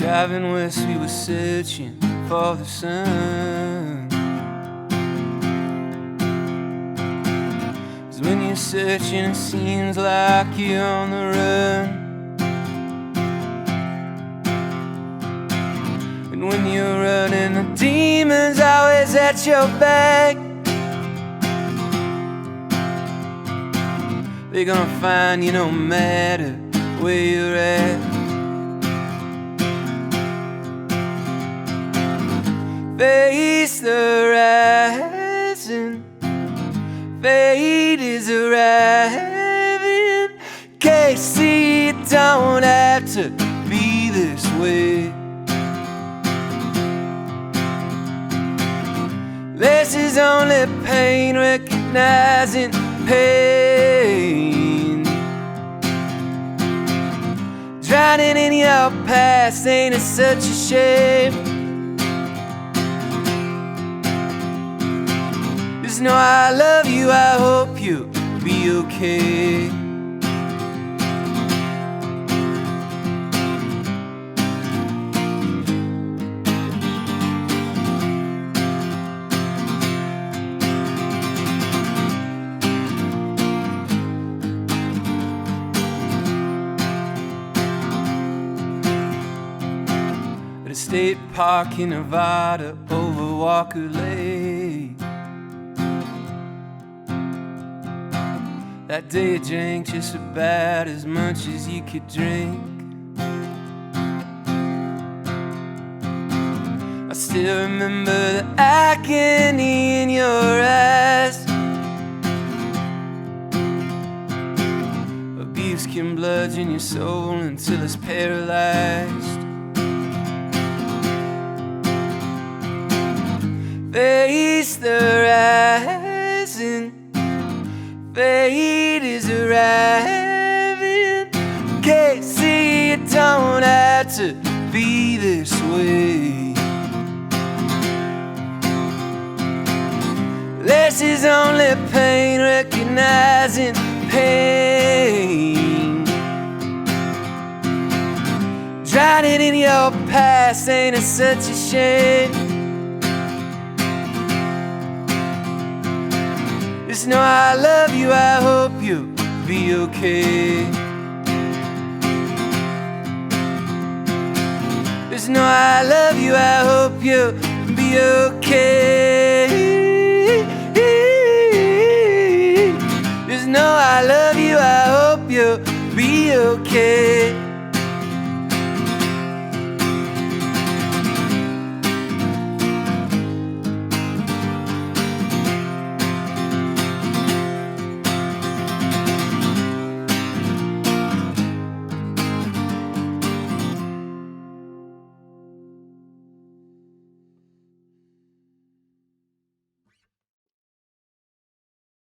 Driving west, we were searching for the sun. 'Cause when you're searching, it seems like you're on the run. And when you're running, the demon's always at your back. They're gonna find you no matter where you're at. Face the rising, fate is arriving. Casey, it don't have to be this way. This is only pain, recognizing pain. Drowning in your past, ain't it such a shame? Just know I love you, I hope you'll be okay. At a state park in Nevada over Walker Lake. That day you drank just about as much as you could drink. I still remember the agony in your eyes. Abuse can bludgeon your soul until it's paralyzed. Face the rising, fate is arriving. Casey, it don't have to be this way. This is only pain, recognizing pain. Drowning in your past, ain't it such a shame? Just know I love you, I hope you'll be okay. Just know I love you, I hope you'll be okay. Just know I love you, I hope you'll be okay.